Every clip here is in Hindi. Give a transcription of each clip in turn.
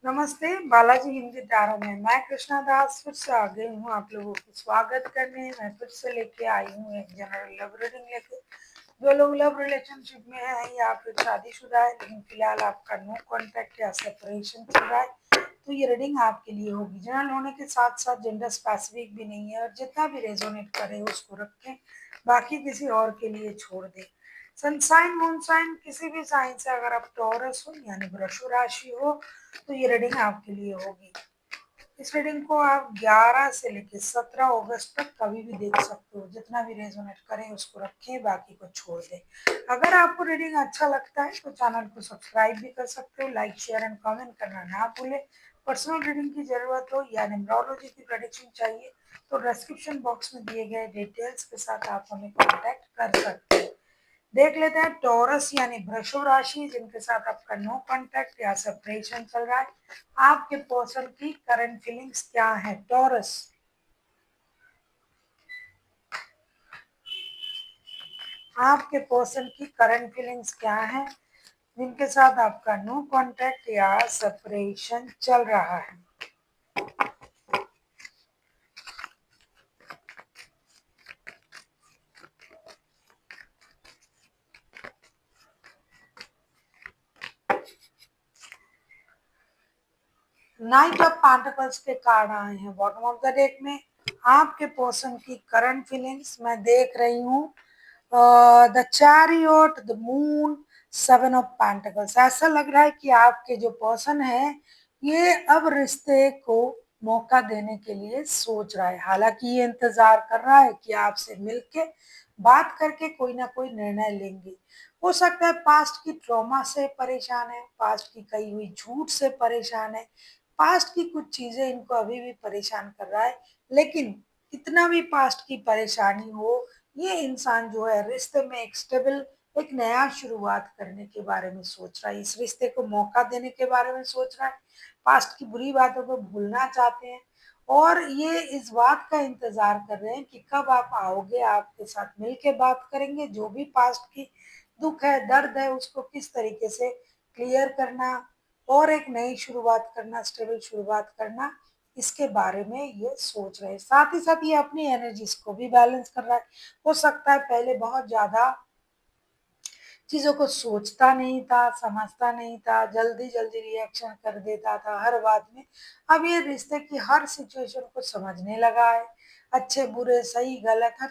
नमस्ते, बालाजी हिंदी टारो में मैं कृष्णा दास फिर से आ गई हूँ आप लोगों को स्वागत करने। मैं फिर से लेके आई हूँ एक जनरल लव रीडिंग लेके। जो लोग लव रिलेशनशिप में है या फिर शादीशुदा है लेकिन फिलहाल आपका नो कॉन्टैक्ट या सेपरेशन चल रहा है तो ये रीडिंग आपके लिए होगी। जनरल होने के साथ साथ जेंडर स्पेसिफिक भी नहीं है और जितना भी रेजोनेट करे उसको रखें, बाकी किसी और के लिए छोड़ दें। सनसाइन मूनसाइन किसी भी साइन से अगर आप टॉरस हो यानी वृष राशि हो तो ये रीडिंग आपके लिए होगी। इस रीडिंग को आप 11 से लेकर 17 अगस्त तक कभी भी देख सकते हो। जितना भी रेजोनेट करे उसको रखें, बाकी को छोड़ दें। अगर आपको रीडिंग अच्छा लगता है तो चैनल को सब्सक्राइब भी कर सकते हो। लाइक शेयर एंड कमेंट करना ना भूलें। पर्सनल रीडिंग की जरूरत हो या न्यूमरोलॉजी की प्रेडिक्शन चाहिए तो डिस्क्रिप्शन बॉक्स में दिए गए डिटेल्स के साथ आप हमें कॉन्टैक्ट कर सकते हैं। देख लेते हैं टॉरस यानी वृषभ राशि जिनके साथ आपका नो कांटेक्ट या सेपरेशन चल रहा है, आपके पर्सन की करंट फीलिंग्स क्या है। टॉरस, आपके पर्सन की करंट फीलिंग्स क्या है जिनके साथ आपका नो कांटेक्ट या सेपरेशन चल रहा है। नाइट ऑफ पेंटिकल्स के कार्ड आए हैं बॉटम ऑफ द डेक में। आपके पर्सन की करंट फीलिंग्स मैं देख रही हूँ the chariot, the moon, seven of pentacles. ऐसा लग रहा है कि आपके जो पर्सन है ये अब रिश्ते को मौका देने के लिए सोच रहा है। हालांकि ये इंतजार कर रहा है कि आपसे मिलके बात करके कोई ना कोई निर्णय लेंगे। हो सकता है पास्ट की ट्रॉमा से परेशान है, पास्ट की कही हुई झूठ से परेशान है, पास्ट की कुछ चीजें इनको अभी भी परेशान कर रहा है। लेकिन कितना भी पास्ट की परेशानी हो, ये इंसान जो है रिश्ते में एक स्टेबल, एक नया शुरुआत करने के बारे में सोच रहा है। इस रिश्ते को मौका देने के बारे में सोच रहा है। पास्ट की बुरी बातों को भूलना चाहते हैं और ये इस बात का इंतजार कर रहे हैं कि कब आप आओगे, आपके साथ मिलके बात करेंगे। जो भी पास्ट की दुख है, दर्द है, उसको किस तरीके से क्लियर करना और एक नई शुरुआत करना, स्टेबल शुरुआत करना, इसके बारे में ये सोच रहे हैं। साथ ही साथ ये अपनी एनर्जीज को भी बैलेंस कर रहा है। हो सकता है पहले बहुत ज्यादा चीजों को सोचता नहीं था, समझता नहीं था, जल्दी जल्दी रिएक्शन कर देता था हर बात में। अब ये रिश्ते की हर सिचुएशन को समझने लगा है। अच्छे बुरे सही गलत हर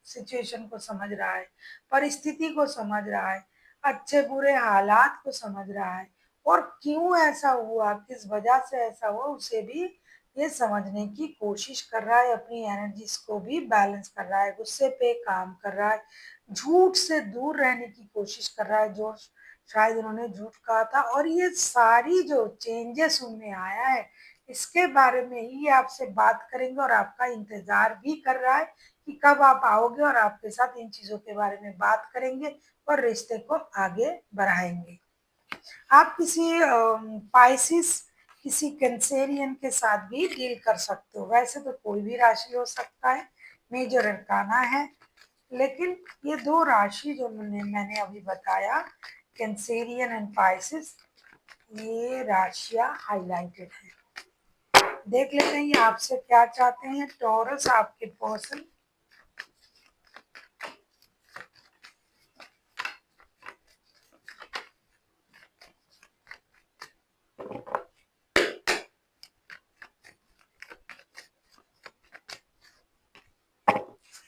सिचुएशन को समझ रहा है, परिस्थिति को समझ रहा है, अच्छे बुरे हालात को समझ रहा है और क्यों ऐसा हुआ, किस वजह से ऐसा हुआ, उसे भी ये समझने की कोशिश कर रहा है। अपनी एनर्जीज को भी बैलेंस कर रहा है, गुस्से पे काम कर रहा है, झूठ से दूर रहने की कोशिश कर रहा है जो शायद उन्होंने झूठ कहा था। और ये सारी जो चेंजेस उनमें आया है इसके बारे में ही आपसे बात करेंगे और आपका इंतजार भी कर रहा है कि कब आप आओगे और आपके साथ इन चीजों के बारे में बात करेंगे और रिश्ते को आगे बढ़ाएंगे। आप किसी पाइसिस, किसी कैंसेरियन के साथ भी डील कर सकते हो। वैसे तो कोई भी राशि हो सकता है, मेजर अरकाना है, लेकिन ये दो राशि जो मैंने अभी बताया, कैंसेरियन एंड पाइसिस, ये राशियां हाईलाइटेड है। देख लेते हैं ये आपसे क्या चाहते हैं। टॉरस, आपके पर्सन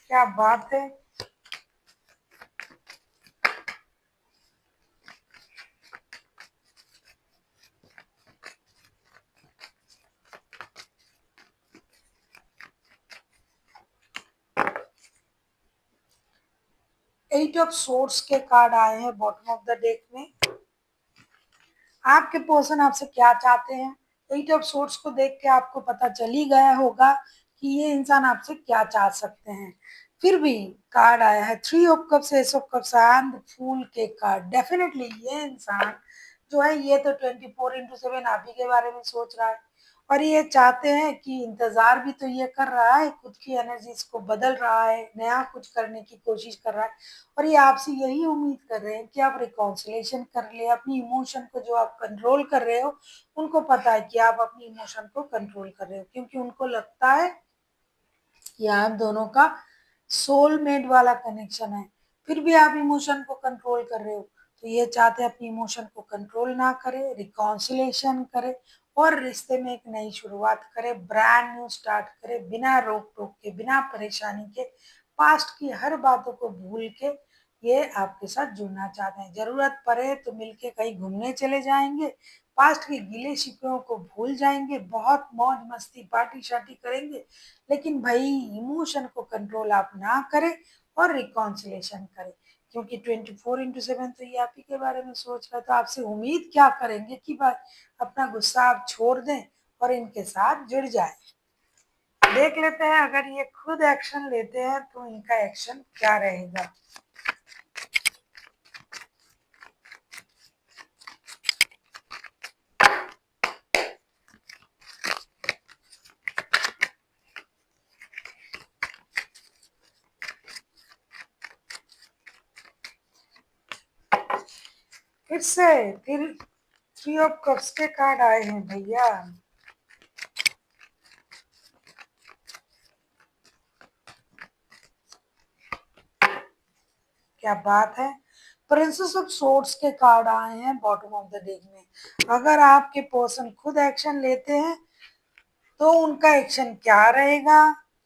क्या बात है। एट ऑफ सोर्स के कार्ड आए हैं बॉटम ऑफ द डेक में। आपके पर्सन आपसे क्या चाहते हैं, एट ऑफ सोर्स को देख के आपको पता चल ही गया होगा कि ये इंसान आपसे क्या चाह सकते हैं। फिर भी कार्ड आया है three of cups, ace of cups and fool के कार्ड। डेफिनेटली ये इंसान तो है, ये तो 24/7 आप ही के बारे में सोच रहा है। और ये चाहते हैं कि इंतजार भी तो ये कर रहा है, खुद की एनर्जीज को बदल रहा है, नया कुछ करने की कोशिश कर रहा है। और ये आपसे यही उम्मीद कर रहे हैं कि आप रिकॉन्सिलेशन कर ले अपनी इमोशन को, जो आप कंट्रोल कर रहे हो। उनको पता है कि आप अपनी इमोशन को कंट्रोल कर रहे हो, क्योंकि उनको लगता है कि आप दोनों का सोलमेट वाला कनेक्शन है। फिर भी आप इमोशन को कंट्रोल कर रहे हो। तो ये चाहते हैं अपनी इमोशन को कंट्रोल ना करे, रिकॉन्सिलेशन करे और रिश्ते में एक नई शुरुआत करे, ब्रांड न्यू स्टार्ट करे, बिना रोक टोक के, बिना परेशानी के, पास्ट की हर बातों को भूल के ये आपके साथ जुड़ना चाहते हैं। जरूरत पड़े तो मिलके कहीं घूमने चले जाएंगे, पास्ट के गिले शिकवों को भूल जाएंगे, बहुत मौज मस्ती पार्टी शार्टी करेंगे। लेकिन भाई इमोशन को कंट्रोल आप ना करें और रिकॉन्सिलेशन करें, क्योंकि 24/7 तो ये आप ही के बारे में सोच रहा है। तो आपसे उम्मीद क्या करेंगे कि भाई अपना गुस्सा आप छोड़ दें और इनके साथ जुड़ जाए। देख लेते हैं अगर ये खुद एक्शन लेते हैं तो इनका एक्शन क्या रहेगा। फिर 3 ऑफ कप्स के कार्ड आए हैं भैया। क्या बात है। प्रिंसेस ऑफ सोर्ड्स के कार्ड आए हैं बॉटम ऑफ द डेक में। अगर आपके पर्सन खुद एक्शन लेते हैं तो उनका एक्शन क्या रहेगा।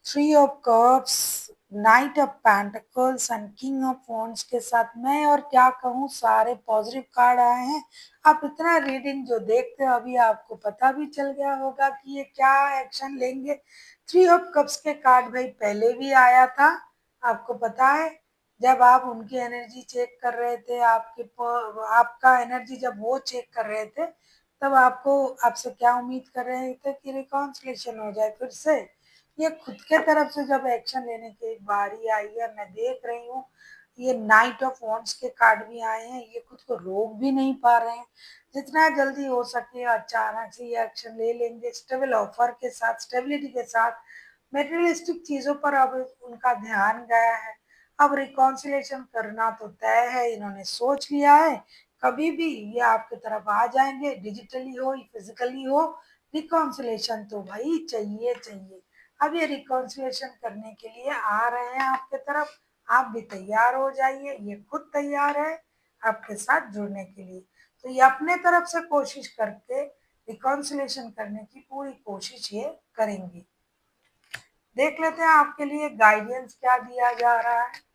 3 of cups, night of pentacles and king of wands के साथ मैं और क्या कहूँ, सारे पॉजिटिव कार्ड आए हैं। आप इतना रीडिंग जो देखते हो अभी आपको पता भी चल गया होगा कि ये क्या एक्शन लेंगे। 3 ऑफ कप्स के कार्ड भाई पहले भी आया था, आपको पता है। जब आप उनकी एनर्जी चेक कर रहे थे, आपका एनर्जी जब वो चेक कर रहे थे, तब आपसे क्या उम्मीद कर रहे थे कि रिकॉन्सिलेशन हो जाए फिर से। ये खुद के तरफ से जब एक्शन लेने की बारी आई है, मैं देख रही हूँ ये नाइट ऑफ वॉन्ड्स के कार्ड भी आए हैं, ये खुद को रोक भी नहीं पा रहे हैं। जितना जल्दी हो सके अचानक से ये एक्शन ले लेंगे, स्टेबल ऑफर के साथ, स्टेबिलिटी के साथ। मेटेरियलिस्टिक चीजों पर अब उनका ध्यान गया है। अब रिकॉन्सिलेशन करना तो तय है, इन्होंने सोच लिया है। कभी भी ये आपके तरफ आ जाएंगे, डिजिटली हो फिजिकली हो, रिकॉन्सिलेशन तो भाई चाहिए चाहिए। अब ये रिकॉन्सिलेशन करने के लिए आ रहे हैं आपके तरफ। आप भी तैयार हो जाइए, ये खुद तैयार है आपके साथ जुड़ने के लिए। तो ये अपने तरफ से कोशिश करके रिकॉन्सिलेशन करने की पूरी कोशिश ये करेंगे। देख लेते हैं आपके लिए गाइडेंस क्या दिया जा रहा है।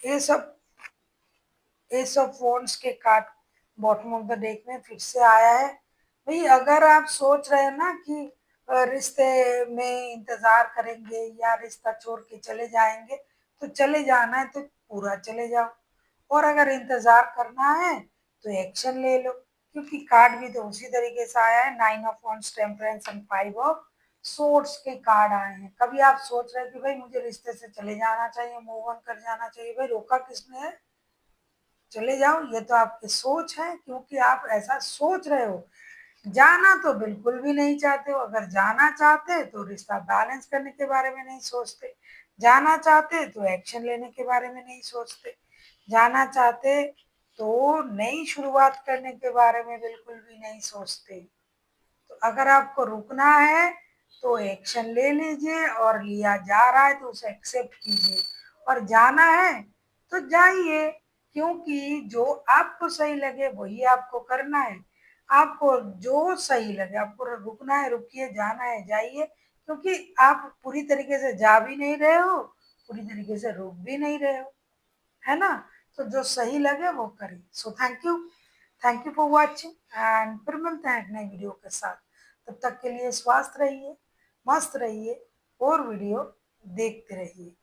ये सब एस ऑफ वॉन्ड्स के card bottom of the deck में फिर से आया है। भाई अगर आप सोच रहे हैं ना कि रिश्ते में इंतजार करेंगे या रिश्ता छोड़ के चले जाएंगे, तो चले जाना है तो पूरा चले जाओ। और अगर इंतजार करना है तो एक्शन ले लो, क्योंकि कार्ड भी तो उसी तरीके से आया है। 9 of wands, temperance and 5 of swords के कार्ड आए हैं। कभी आप सोच रहे हैं कि भाई मुझे रिश्ते से चले जाना चाहिए, मूव ऑन कर जाना चाहिए, भाई रोका किसने है, चले जाओ। ये तो आपकी सोच है, क्योंकि आप ऐसा सोच रहे हो। जाना तो बिल्कुल भी नहीं चाहते हो। अगर जाना चाहते तो रिश्ता बैलेंस करने के बारे में नहीं सोचते। जाना चाहते तो एक्शन लेने के बारे में नहीं सोचते। जाना चाहते तो नई शुरुआत करने के बारे में बिल्कुल भी नहीं सोचते। तो अगर आपको रुकना है तो एक्शन ले लीजिए, और लिया जा रहा है तो उसे एक्सेप्ट कीजिए। और जाना है तो जाइए, क्योंकि जो आपको सही लगे वही आपको करना है। आपको जो सही लगे, आपको रुकना है रुकिए, जाना है जाइए, क्योंकि आप पूरी तरीके से जा भी नहीं रहे हो, पूरी तरीके से रुक भी नहीं रहे हो, है ना? तो जो सही लगे वो करिए। So thank you for watching and फिर मिलते हैं एक नई वीडियो के साथ। तब तक के लिए स्वस्थ रहिए, मस्त रहिए और वीडियो देखते रहिए।